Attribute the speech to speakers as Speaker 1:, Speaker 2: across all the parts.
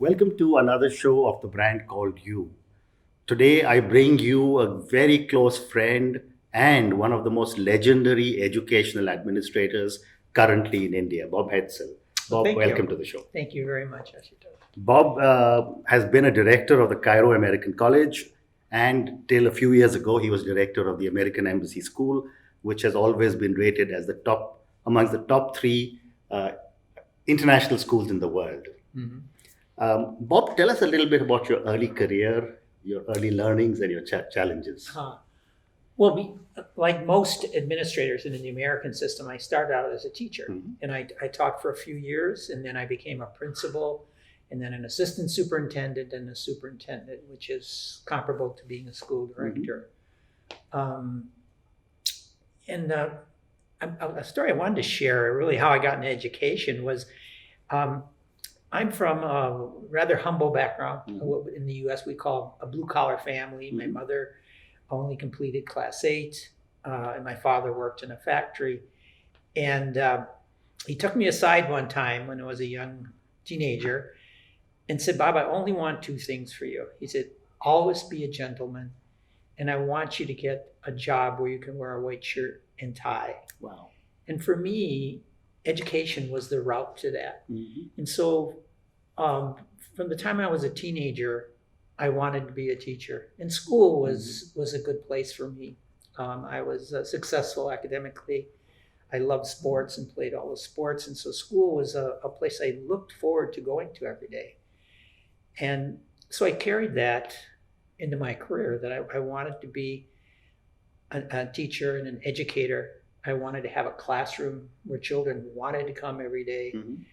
Speaker 1: Welcome to another show of the brand called You. Today, I bring you a very close friend and one of the most legendary educational administrators currently in India, Bob Hetzel.
Speaker 2: Well,
Speaker 1: Bob,
Speaker 2: thank
Speaker 1: welcome
Speaker 2: you.
Speaker 1: to the show.
Speaker 2: Thank you very much, Ashutosh.
Speaker 1: Bob has been a director of the Cairo American College, and till a few years ago, he was director of the American Embassy School, which has always been rated as the top amongst the top three uh, international schools in the world.
Speaker 2: Mhm.
Speaker 1: Bob, tell us a little bit about your early career, your early learnings, and your challenges.
Speaker 2: Well, like most administrators in the American system, I started out as a teacher,
Speaker 1: Mhm.
Speaker 2: and I taught for a few years, and then I became a principal, and then an assistant superintendent, and a superintendent, which is comparable to being a school director. Um, and a story I wanted to share, really how I got into education, was um, I'm from a rather humble background. What in the U.S. we call a blue-collar family. My
Speaker 1: Mhm.
Speaker 2: mother only completed class 8, and my father worked in a factory. And he took me aside one time when I was a young teenager and said, "Bob, I only want two things for you." He said, "Always be a gentleman, and I want you to get a job where you can wear a white shirt and tie."
Speaker 1: Wow.
Speaker 2: And for me, education was the route to that.
Speaker 1: Mhm.
Speaker 2: And so from the time I was a teenager, I wanted to be a teacher. And school was a good place for me. I was successful academically. I loved sports and played all the sports. And so school was a place I looked forward to going to every day. And so I carried that into my career, that I wanted to be a teacher and an educator. I wanted to have a classroom where children wanted to come every day.
Speaker 1: Mhm.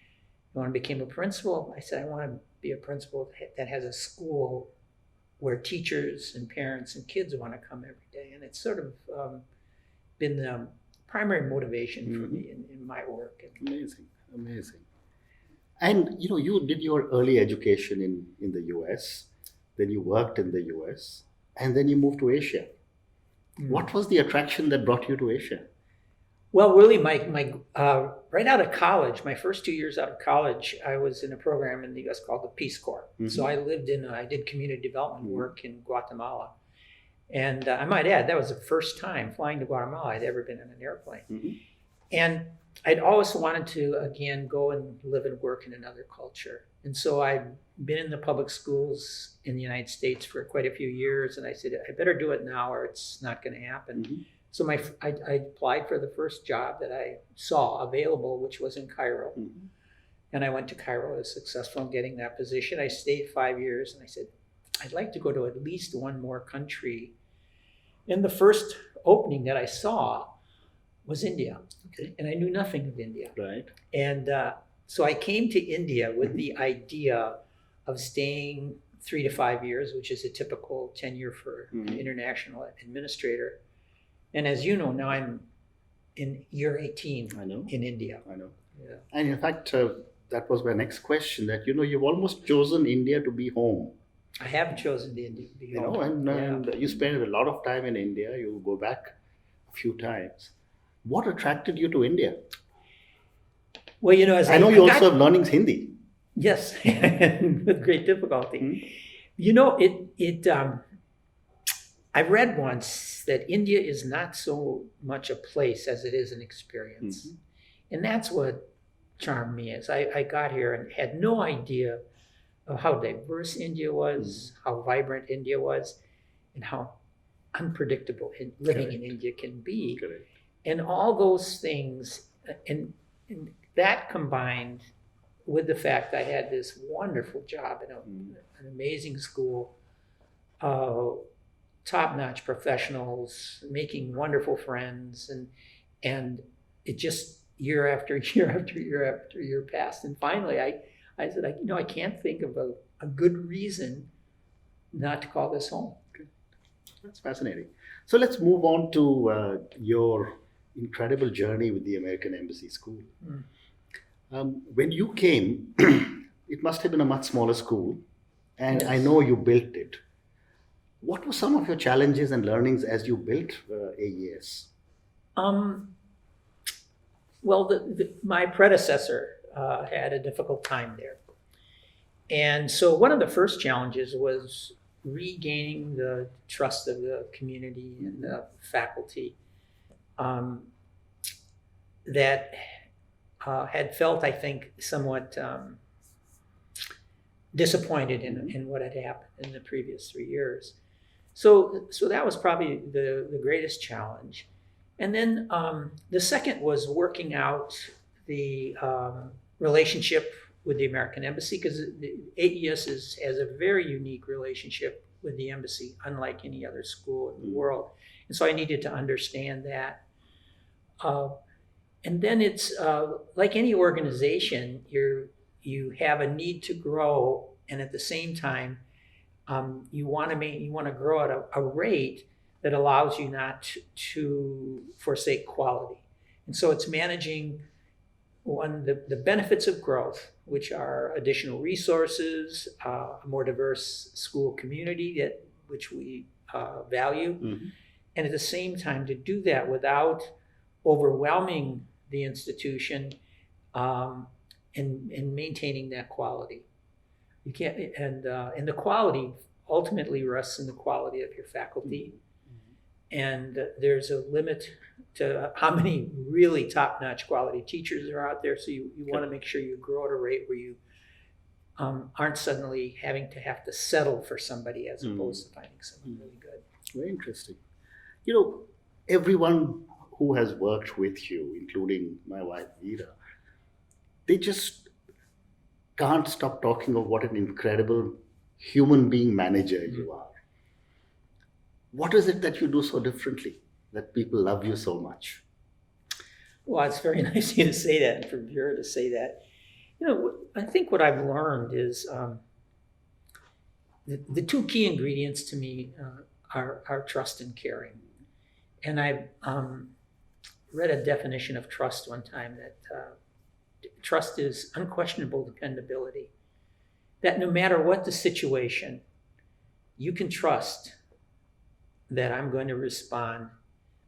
Speaker 2: When I became a principal, I said, I want to be a principal that has a school where teachers and parents and kids want to come every day. And it's sort of been the primary motivation for me in my work.
Speaker 1: Amazing, amazing. And you did your early education in the US, then you worked in the US, and then you moved to Asia. What was the attraction that brought you to Asia?
Speaker 2: Well, really, my right out of college, my first 2 years out of college, I was in a program in the U.S. called the Peace Corps. So I lived I did community development work in Guatemala. And I might add, that was the first time flying to Guatemala I'd ever been in an airplane.
Speaker 1: Mhm.
Speaker 2: And I'd always wanted to, again, go and live and work in another culture. And so I'd been in the public schools in the United States for quite a few years. And I said, I better do it now or it's not going to happen.
Speaker 1: Mhm.
Speaker 2: So I applied for the first job that I saw available, which was in Cairo.
Speaker 1: Mhm.
Speaker 2: And I went to Cairo. I was successful in getting that position. I stayed 5 years, and I said, I'd like to go to at least one more country. And the first opening that I saw was India.
Speaker 1: Okay.
Speaker 2: And I knew nothing of India.
Speaker 1: Right.
Speaker 2: And so I came to India with the idea of staying 3 to 5 years, which is a typical tenure for an international administrator. And as you know, now I'm in year 18
Speaker 1: I know.
Speaker 2: in India.
Speaker 1: I know.
Speaker 2: Yeah.
Speaker 1: And in fact, that was my next question. That you've almost chosen India to be home.
Speaker 2: I have chosen India to be home.
Speaker 1: And you spend a lot of time in India. You go back a few times. What attracted you to India?
Speaker 2: Well, as
Speaker 1: I know you also have learning Hindi.
Speaker 2: Yes, with great difficulty. I read once that India is not so much a place as it is an experience. And that's what charmed me. As I got here and had no idea of how diverse India was, how vibrant India was, and how unpredictable living in India can be.
Speaker 1: Correct.
Speaker 2: And all those things, and that combined with the fact I had this wonderful job in an amazing school, top-notch professionals, making wonderful friends, and it just year after year after year after year passed. And finally, I said, I can't think of a good reason not to call this home.
Speaker 1: That's fascinating. So let's move on to your incredible journey with the American Embassy School. When you came, it must have been a much smaller school, and I know you built it. What were some of your challenges and learnings as you built AES?
Speaker 2: Well, my predecessor had a difficult time there. And so one of the first challenges was regaining the trust of the community and the faculty that had felt, I think, somewhat disappointed in what had happened in the previous 3 years. So that was probably the greatest challenge. And then the second was working out the relationship with the American Embassy, because the AES has a very unique relationship with the embassy, unlike any other school in the world. And so I needed to understand that. And then it's like any organization, you have a need to grow, and at the same time, you want to grow at a rate that allows you not to forsake quality. And so it's managing the benefits of growth, which are additional resources, a more diverse school community which we value, and at the same time to do that without overwhelming the institution and maintaining that quality. You can't, and the quality ultimately rests in the quality of your faculty. And there's a limit to how many really top-notch quality teachers are out there. So you want to make sure you grow at a rate where you aren't suddenly having to settle for somebody as opposed to finding someone really good.
Speaker 1: Very interesting. You know, everyone who has worked with you, including my wife Veera, they just can't stop talking of what an incredible human being manager you are. What is it that you do so differently that people love you so much?
Speaker 2: Well, it's very nice of you to say that, and for Vera to say that. You know, I think what I've learned is the two key ingredients to me are trust and caring. And I read a definition of trust one time that trust is unquestionable dependability. That no matter what the situation, you can trust that I'm going to respond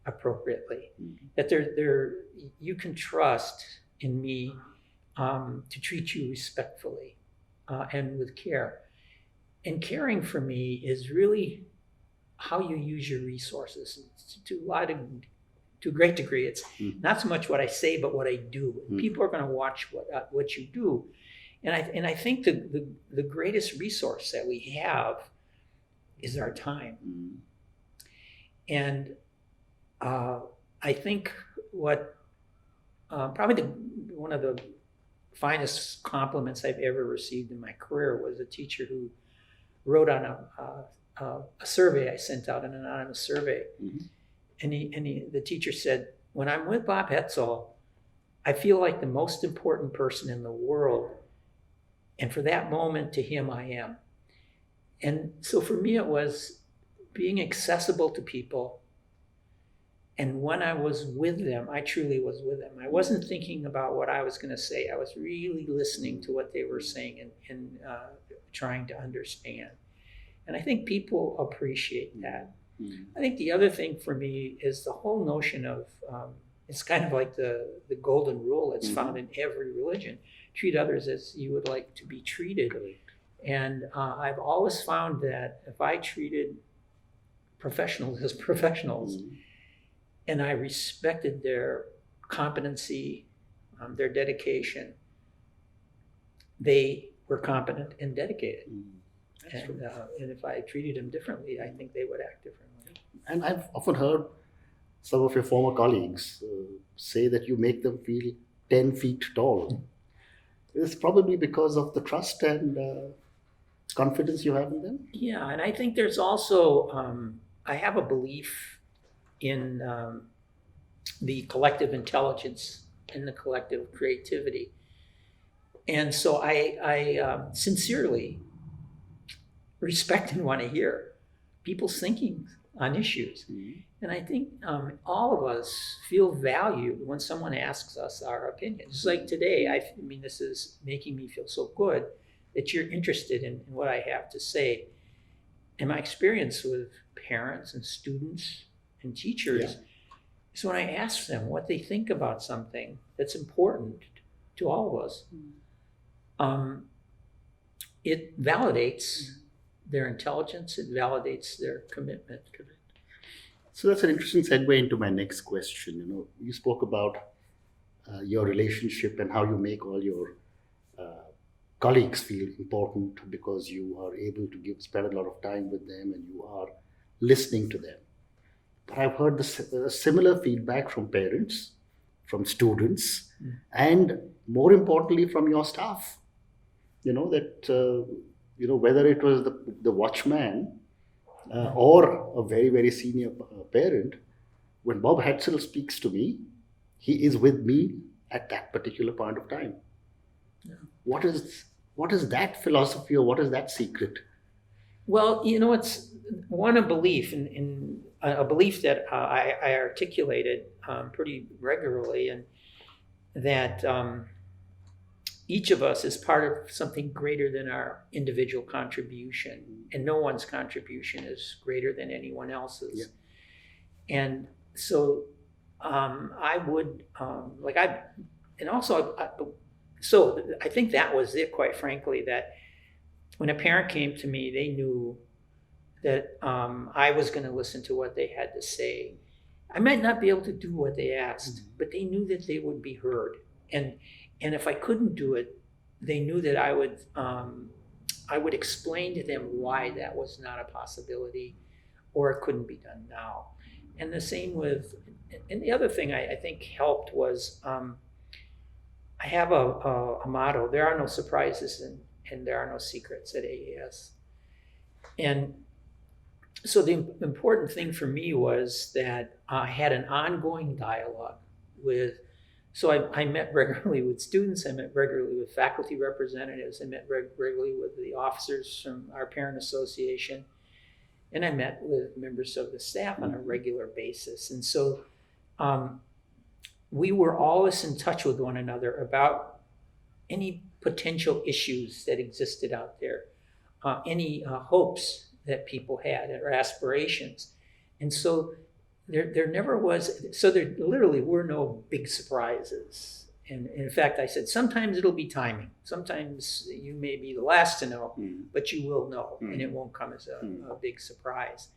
Speaker 2: appropriately. That you can trust in me to treat you respectfully and with care. And caring for me is really how you use your resources. To a great degree, it's not so much what I say, but what I do. People are going to watch what you do. And I think the greatest resource that we have is our time. And I think what probably one of the finest compliments I've ever received in my career was a teacher who wrote on a survey I sent out, an anonymous survey. And the teacher said, "When I'm with Bob Hetzel, I feel like the most important person in the world. And for that moment, to him, I am." And so for me, it was being accessible to people. And when I was with them, I truly was with them. I wasn't thinking about what I was going to say. I was really listening to what they were saying and trying to understand. And I think people appreciate that. I think the other thing for me is the whole notion of, it's kind of like the golden rule that's found in every religion. Treat others as you would like to be treated. And I've always found that if I treated professionals as professionals, and I respected their competency, their dedication, they were competent and dedicated. And if I treated them differently, I think they would act differently.
Speaker 1: And I've often heard some of your former colleagues say that you make them feel 10 feet tall. It's probably because of the trust and confidence you have in them.
Speaker 2: Yeah, and I think there's also, I have a belief in the collective intelligence and the collective creativity. And so I sincerely respect and want to hear people's thinking on issues. And I think all of us feel valued when someone asks us our opinions. Just like today, I mean, this is making me feel so good that you're interested in what I have to say. And my experience with parents and students and teachers is when I ask them what they think about something that's important to all of us. it validates their intelligence, it validates their commitment.
Speaker 1: So that's an interesting segue into my next question. You spoke about your relationship and how you make all your colleagues feel important because you are able to spend a lot of time with them and you are listening to them. But I've heard similar feedback from parents, from students, and more importantly from your staff. Whether it was the watchman or a very, very senior parent, when Bob Hetzel speaks to me, he is with me at that particular point of time.
Speaker 2: Yeah.
Speaker 1: What is that philosophy, or what is that secret?
Speaker 2: Well, it's a belief in a belief that I articulated pretty regularly, and that each of us is part of something greater than our individual contribution, and no one's contribution is greater than anyone else's. Yeah. And so I would so I think that was it, quite frankly, that when a parent came to me, they knew that I was going to listen to what they had to say. I might not be able to do what they asked, but they knew that they would be heard. And if I couldn't do it, they knew that I would explain to them why that was not a possibility, or it couldn't be done now. And the same and the other thing I think helped was I have a motto: there are no surprises and there are no secrets at AES. And so the important thing for me was that I had an ongoing dialogue so I met regularly with students, I met regularly with faculty representatives, I met regularly with the officers from our parent association, and I met with members of the staff on a regular basis. And so we were always in touch with one another about any potential issues that existed out there, any hopes that people had or aspirations. And so there never was, so there literally were no big surprises. And in fact, I said, sometimes it'll be timing. Sometimes you may be the last to know, but you will know, and it won't come as a big surprise.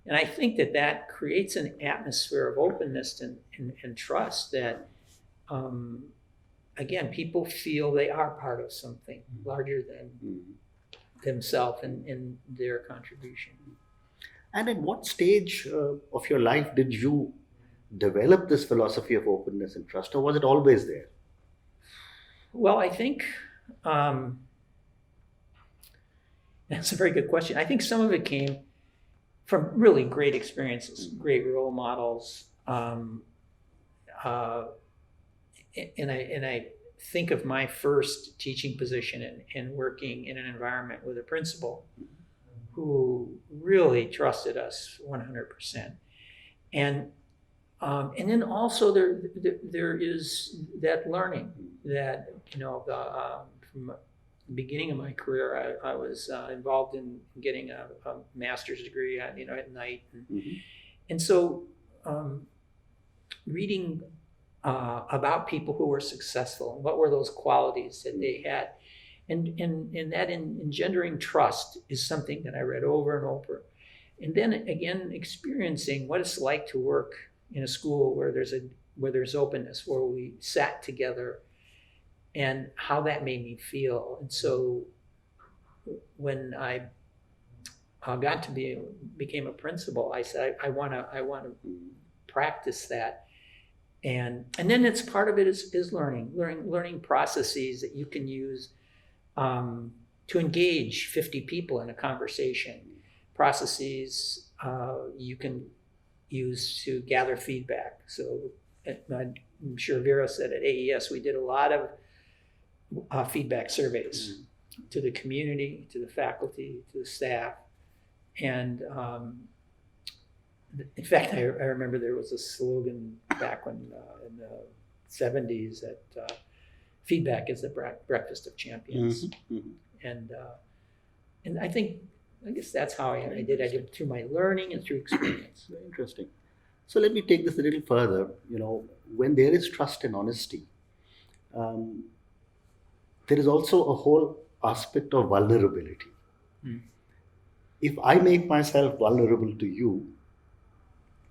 Speaker 2: And I think that creates an atmosphere of openness and trust that, again, people feel they are part of something larger than themselves and their contribution.
Speaker 1: And at what stage of your life did you develop this philosophy of openness and trust, or was it always there?
Speaker 2: Well, I think that's a very good question. I think some of it came from really great experiences, great role models, and I think of my first teaching position and working in an environment with a principal who really trusted us 100%. And then also there is that learning that, from the beginning of my career, I was involved in getting a master's degree at night. And so reading about people who were successful and what were those qualities that they had. And that engendering trust is something that I read over and over. And then again, experiencing what it's like to work in a school where there's openness, where we sat together, and how that made me feel. And so when I became a principal, I said I want to practice that. And then it's part of it is learning processes that you can use to engage 50 people in a conversation, processes you can use to gather feedback. So I'm sure Vera said at AES, we did a lot of feedback surveys to the community, to the faculty, to the staff. And in fact, I remember there was a slogan back when in the 70s that feedback is the breakfast of champions. And I guess that's how I did. I did it through my learning and through experience.
Speaker 1: Very interesting. So let me take this a little further. When there is trust and honesty, there is also a whole aspect of vulnerability.
Speaker 2: Mm.
Speaker 1: If I make myself vulnerable to you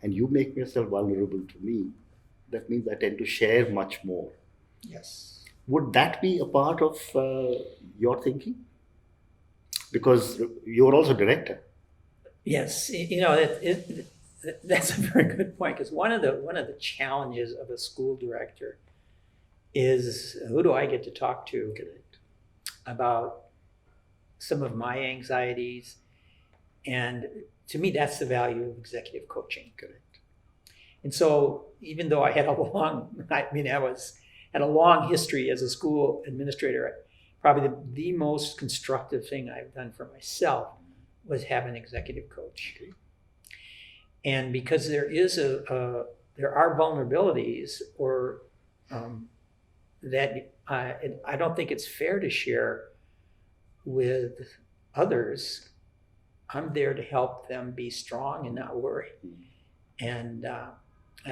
Speaker 1: and you make yourself vulnerable to me, that means I tend to share much more.
Speaker 2: Yes.
Speaker 1: Would that be a part of your thinking? Because you're also director.
Speaker 2: Yes, that's a very good point, because one of the challenges of a school director is, who do I get to talk to about some of my anxieties? And to me, that's the value of executive coaching.
Speaker 1: Correct.
Speaker 2: And so, even though I had had a long history as a school administrator, probably the most constructive thing I've done for myself was have an executive coach.
Speaker 1: Okay.
Speaker 2: And because there are vulnerabilities, or that I don't think it's fair to share with others, I'm there to help them be strong and not worry. And I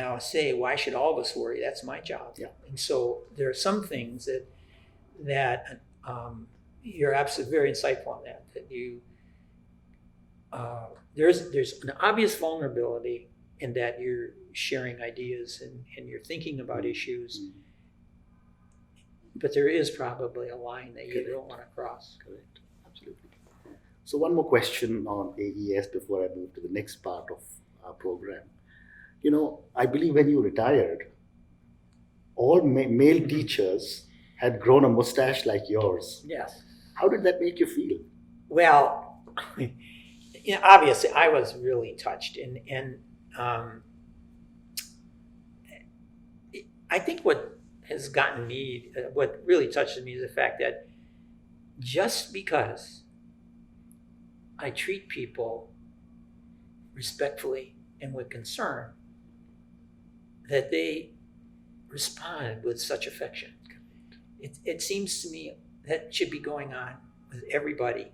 Speaker 2: always say, why should all of us worry? That's my job.
Speaker 1: Yeah.
Speaker 2: And so there are some things that you're absolutely very insightful on that you there's an obvious vulnerability in that you're sharing ideas and you're thinking about issues, but there is probably a line that you don't want to cross.
Speaker 1: Correct. Absolutely. So one more question on AES before I move to the next part of our program. I believe when you retired, all male teachers had grown a mustache like yours.
Speaker 2: Yes.
Speaker 1: How did that make you feel?
Speaker 2: Well, obviously I was really touched, and I think what really touched me is the fact that just because I treat people respectfully and with concern, that they respond with such affection. It seems to me that should be going on with everybody,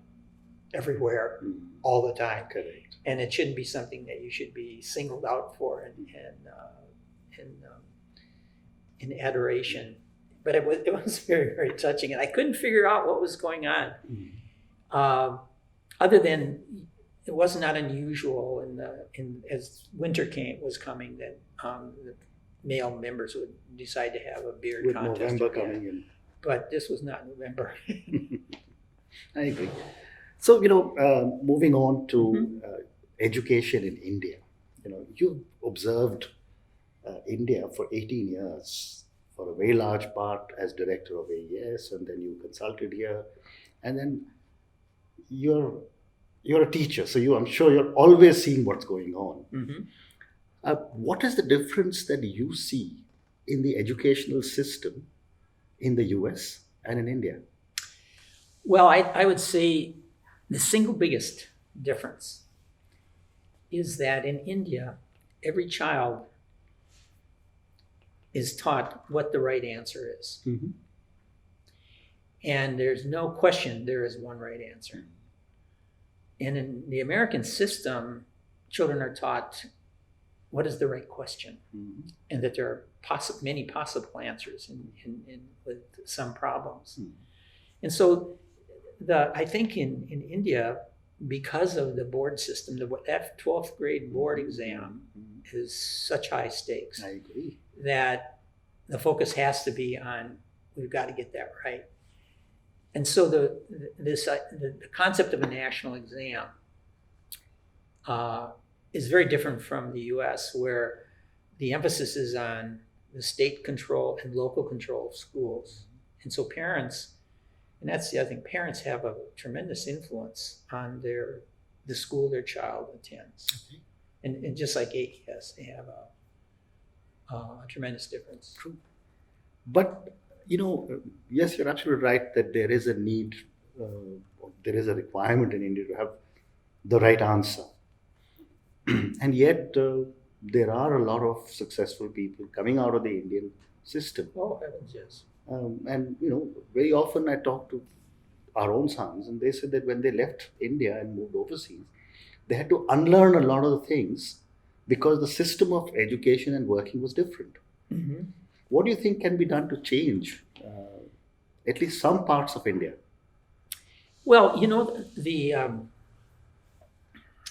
Speaker 2: everywhere, all the time.
Speaker 1: Correct.
Speaker 2: And it shouldn't be something that you should be singled out for in adoration. But it was very, very touching, and I couldn't figure out what was going on. Other than it was not unusual as winter was coming, that the male members would decide to have a beard
Speaker 1: With
Speaker 2: contest.
Speaker 1: November coming in.
Speaker 2: But this was not November.
Speaker 1: I agree. So, moving on to education in India. You observed India for 18 years, for a very large part as director of AES, and then you consulted here, and then you're a teacher, so I'm sure you're always seeing what's going on.
Speaker 2: Mm-hmm.
Speaker 1: What is the difference that you see in the educational system in the US and in India?
Speaker 2: Well, I would say the single biggest difference is that in India, every child is taught what the right answer is.
Speaker 1: Mm-hmm.
Speaker 2: And there's no question there is one right answer. And in the American system, children are taught what is the right question, and that there are many possible answers with some problems. And so I think in India, because of the board system, that 12th grade board exam is such high stakes.
Speaker 1: I agree.
Speaker 2: That the focus has to be on, we've got to get that right. And so the concept of a national exam is very different from the US, where the emphasis is on the state control and local control of schools. And so parents, and that's the other thing, parents have a tremendous influence on the school their child attends.
Speaker 1: Okay.
Speaker 2: And just like AES, they have a tremendous difference.
Speaker 1: True. But, yes, you're absolutely right that there is a need, there is a requirement in India to have the right answer. And yet, there are a lot of successful people coming out of the Indian system.
Speaker 2: Oh, heavens, yes.
Speaker 1: And, very often I talk to our own sons, and they said that when they left India and moved overseas, they had to unlearn a lot of the things because the system of education and working was different.
Speaker 2: Mm-hmm.
Speaker 1: What do you think can be done to change at least some parts of India?
Speaker 2: Well,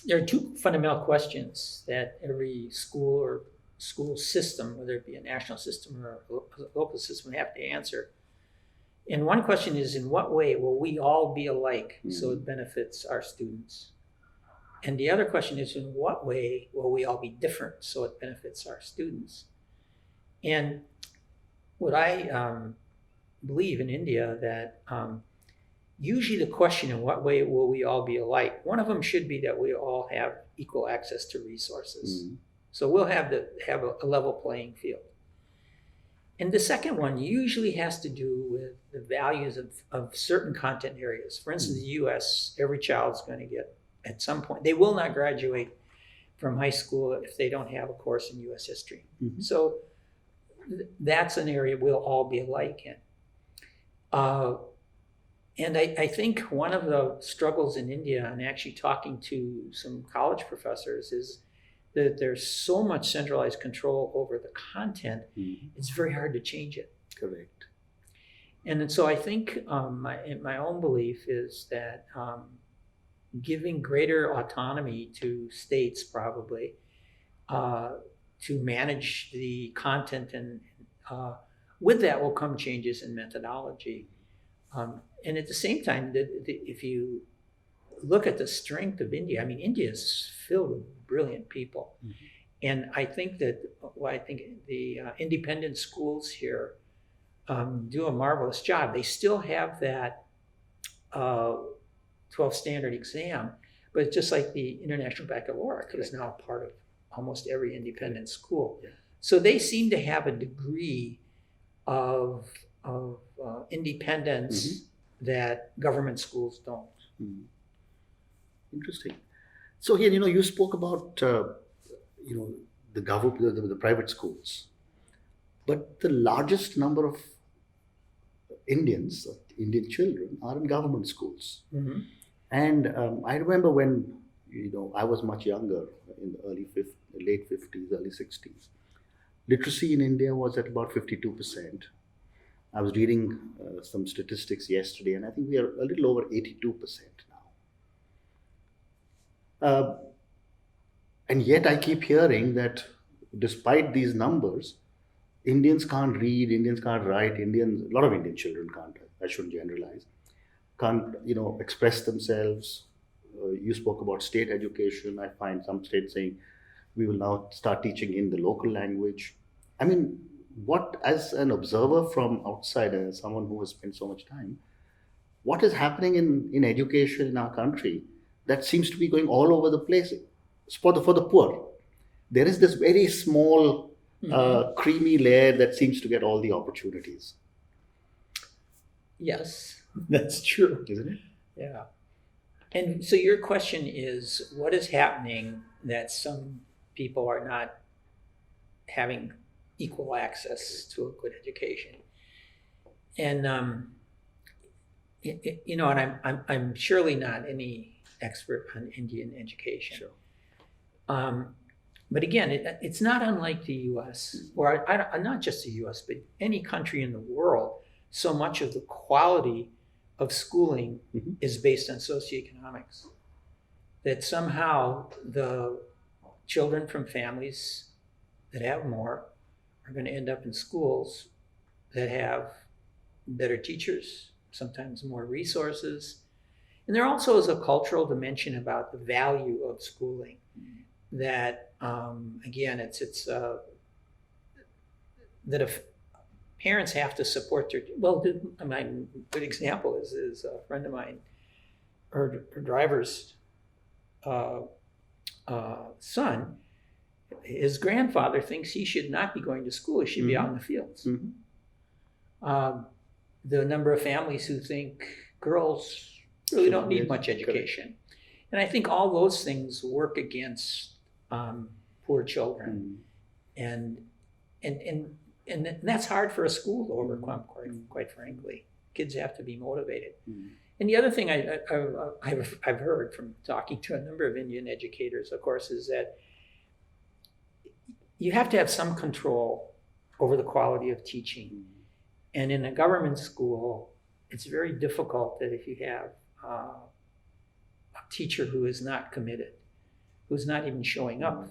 Speaker 2: there are two fundamental questions that every school or school system, whether it be a national system or a local system, have to answer. And one question is, in what way will we all be alike so it benefits our students? And the other question is, in what way will we all be different so it benefits our students? And what I believe in India, that usually the question, in what way will we all be alike, one of them should be that we all have equal access to resources. So we'll have a level playing field. And the second one usually has to do with the values of certain content areas. For instance, the US, every child's going to get, at some point, they will not graduate from high school if they don't have a course in US history. So that's an area we'll all be alike in. And I think one of the struggles in India, and actually talking to some college professors, is that there's so much centralized control over the content, it's very hard to change it.
Speaker 1: Correct.
Speaker 2: And so I think my own belief is that giving greater autonomy to states, probably, to manage the content, and with that will come changes in methodology. And at the same time, if you look at the strength of India, I mean, India is filled with brilliant people. And I think that, the independent schools here do a marvelous job. They still have that 12th standard exam, but just like the International Baccalaureate is now part of almost every independent school. So they seem to have a degree of independence that government schools don't.
Speaker 1: Interesting. So here, you spoke about the government, the private schools, but the largest number of Indian children are in government schools. And I remember when I was much younger, in the late 50s, early 60s. Literacy in India was at about 52%. I was reading some statistics yesterday, and I think we are a little over 82% now. And yet I keep hearing that despite these numbers, Indians can't read, Indians can't write, a lot of Indian children can't, I shouldn't generalize, can't, express themselves. You spoke about state education. I find some states saying we will now start teaching in the local language. I mean, what, as an observer from outside, as someone who has spent so much time, what is happening in education in our country that seems to be going all over the place for the poor? There is this very small, creamy layer that seems to get all the opportunities.
Speaker 2: Yes, that's true.
Speaker 1: Isn't it?
Speaker 2: Yeah. And so your question is, what is happening that some people are not having equal access to a good education? And and I'm surely not any expert on Indian education.
Speaker 1: Sure.
Speaker 2: But again, it's not unlike the U.S. or not just the U.S., but any country in the world. So much of the quality of schooling is based on socioeconomics. That somehow the children from families that have more are going to end up in schools that have better teachers, sometimes more resources. And there also is a cultural dimension about the value of schooling. That again, it's that if parents have to support their, good example is a friend of mine, her driver's son. His grandfather thinks he should not be going to school; he should be out in the fields. The number of families who think girls really don't need much education, and I think all those things work against poor children, and that's hard for a school to overcome. Quite frankly, kids have to be motivated. And the other thing I've heard from talking to a number of Indian educators, of course, is that you have to have some control over the quality of teaching. And in a government school, it's very difficult that if you have a teacher who is not committed, who's not even showing up,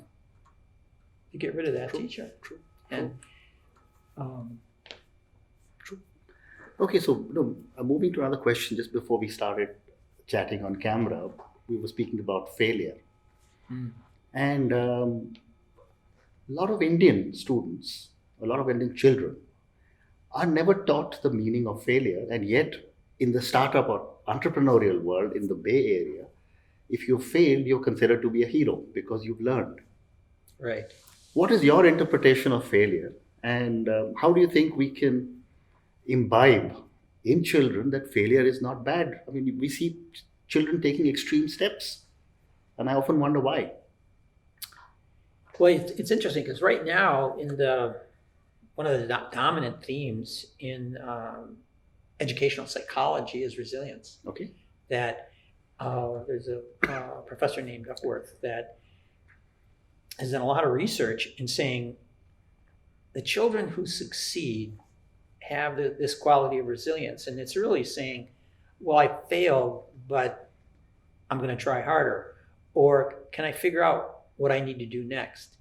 Speaker 2: to get rid of that teacher.
Speaker 1: True.
Speaker 2: And
Speaker 1: Okay, so moving to another question, just before we started chatting on camera, we were speaking about failure. And a lot of Indian students, a lot of Indian children are never taught the meaning of failure. And yet, in the startup or entrepreneurial world in the Bay Area, if you fail, you're considered to be a hero because you've learned.
Speaker 2: right.
Speaker 1: What is your interpretation of failure? And how do you think we can imbibe in children that failure is not bad? I mean, we see children taking extreme steps, and I often wonder why.
Speaker 2: Well, it's interesting because right now, one of the dominant themes in educational psychology is resilience.
Speaker 1: Okay.
Speaker 2: That there's a professor named Duckworth that has done a lot of research in saying the children who succeed have this quality of resilience. And it's really saying, well, I failed, but I'm going to try harder. Or can I figure out what I need to do next?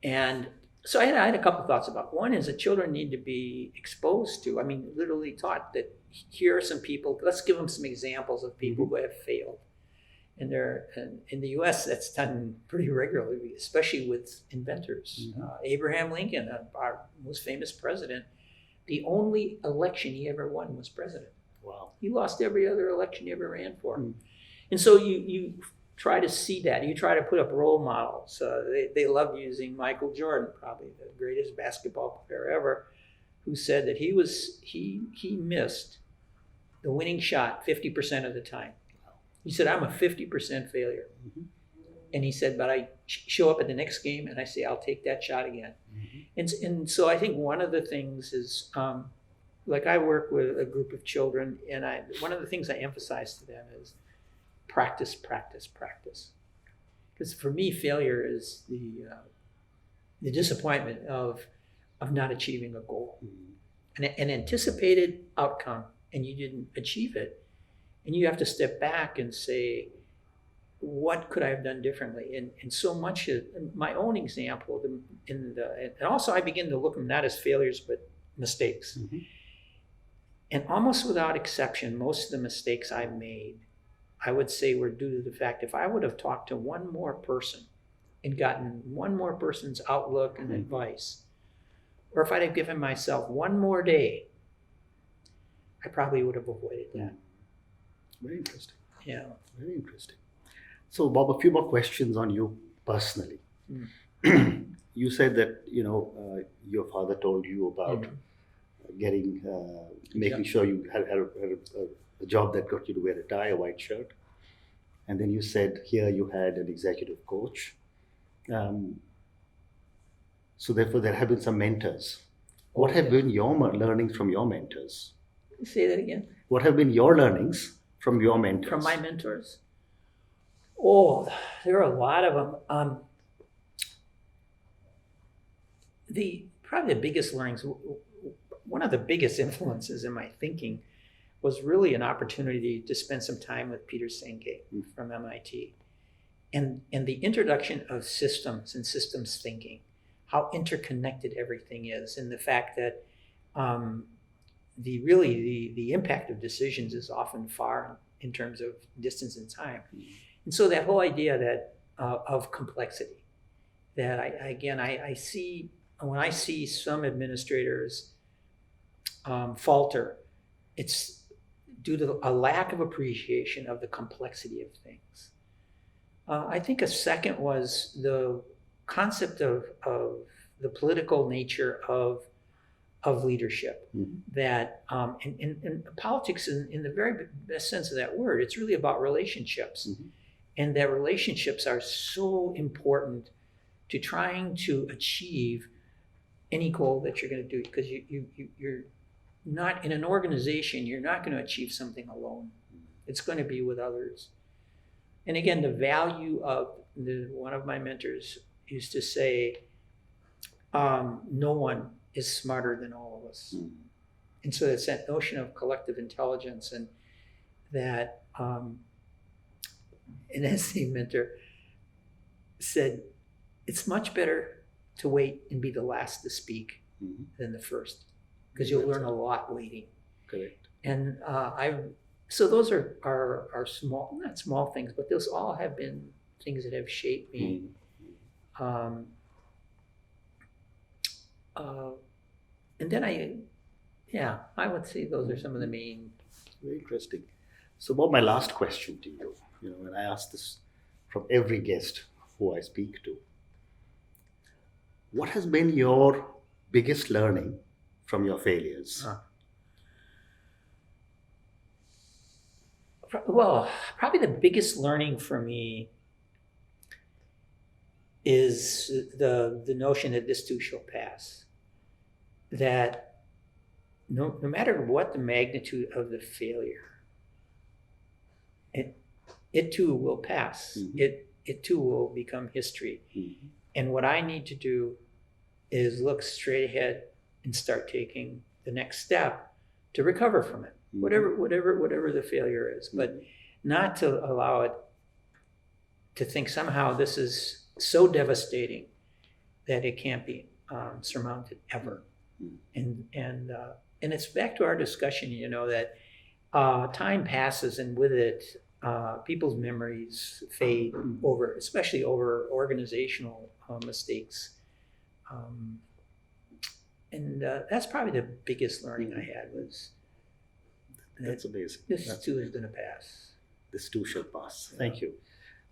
Speaker 2: And so I had a couple of thoughts about. One is that children need to be exposed to, literally taught that here are some people, let's give them some examples of people who have failed. And in the US, that's done pretty regularly, especially with inventors. Abraham Lincoln, our most famous president, the only election he ever won was president.
Speaker 1: Wow.
Speaker 2: He lost every other election he ever ran for. And so you try to see that. You try to put up role models. They love using Michael Jordan, probably the greatest basketball player ever, who said that he missed the winning shot 50% of the time. He said, I'm a 50% failure. And he said, but I show up at the next game and I say, I'll take that shot again. And so I think one of the things is, like I work with a group of children, and one of the things I emphasize to them is practice, practice, practice. Because for me, failure is the disappointment of not achieving a goal. An anticipated outcome, and you didn't achieve it. And you have to step back and say, what could I have done differently? And so much of my own example, and also I begin to look at them not as failures, but mistakes. And almost without exception, most of the mistakes I made, I would say were due to the fact if I would have talked to one more person and gotten one more person's outlook and advice, or if I'd have given myself one more day, I probably would have avoided that.
Speaker 1: Very interesting.
Speaker 2: Yeah.
Speaker 1: Very interesting. So, Bob, a few more questions on you personally. You said that, your father told you about making sure you had a job that got you to wear a tie, a white shirt. And then you said here you had an executive coach. So therefore there have been some mentors. What have been your learnings from your mentors?
Speaker 2: Say that again.
Speaker 1: What have been your learnings from your mentors?
Speaker 2: From my mentors? Oh, there are a lot of them. Probably the biggest learnings, one of the biggest influences in my thinking was really an opportunity to spend some time with Peter Senge from MIT. And the introduction of systems and systems thinking, how interconnected everything is, and the fact that the impact of decisions is often far in terms of distance and time. And so that whole idea that of complexity, that I see, when I see some administrators falter, it's due to a lack of appreciation of the complexity of things. I think a second was the concept of the political nature of leadership. That in politics, in the very best sense of that word, it's really about relationships. And that relationships are so important to trying to achieve any goal that you're going to do, because you're not in an organization, you're not going to achieve something alone. It's going to be with others. And again, the value of one of my mentors used to say, no one is smarter than all of us. And so it's that notion of collective intelligence, and that an essay mentor said, it's much better to wait and be the last to speak than the first, because you'll learn a lot waiting.
Speaker 1: Correct.
Speaker 2: And so those are small, not small things, but those all have been things that have shaped me. And then I would say those are some of the main.
Speaker 1: Very interesting. So, Bob, my last question to you, and I ask this from every guest who I speak to. What has been your biggest learning from your failures?
Speaker 2: Well, probably the biggest learning for me is the notion that this too shall pass. That no matter what the magnitude of the failure, it too will pass. It too will become history. And what I need to do is look straight ahead and start taking the next step to recover from it, whatever the failure is, but not to allow it to think somehow this is so devastating that it can't be surmounted ever. And it's back to our discussion, that time passes, and with it, people's memories fade over, especially over organizational mistakes. And that's probably the biggest learning I had was
Speaker 1: that's amazing.
Speaker 2: This too is going to pass.
Speaker 1: This too shall pass. Thank you.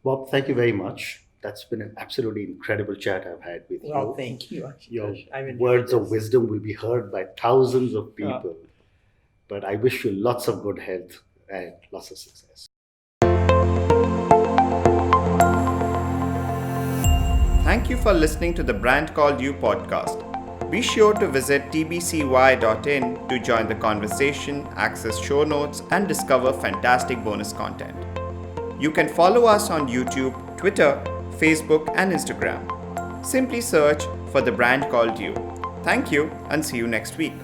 Speaker 1: Bob, thank you very much. That's been an absolutely incredible chat I've had with you.
Speaker 2: Well, thank you.
Speaker 1: Your words of wisdom will be heard by thousands of people. But I wish you lots of good health and lots of success.
Speaker 3: Thank you for listening to the Brand Called You podcast. Be sure to visit tbcy.in to join the conversation, access show notes, and discover fantastic bonus content. You can follow us on YouTube, Twitter, Facebook, and Instagram. Simply search for The Brand Called You. Thank you, and see you next week.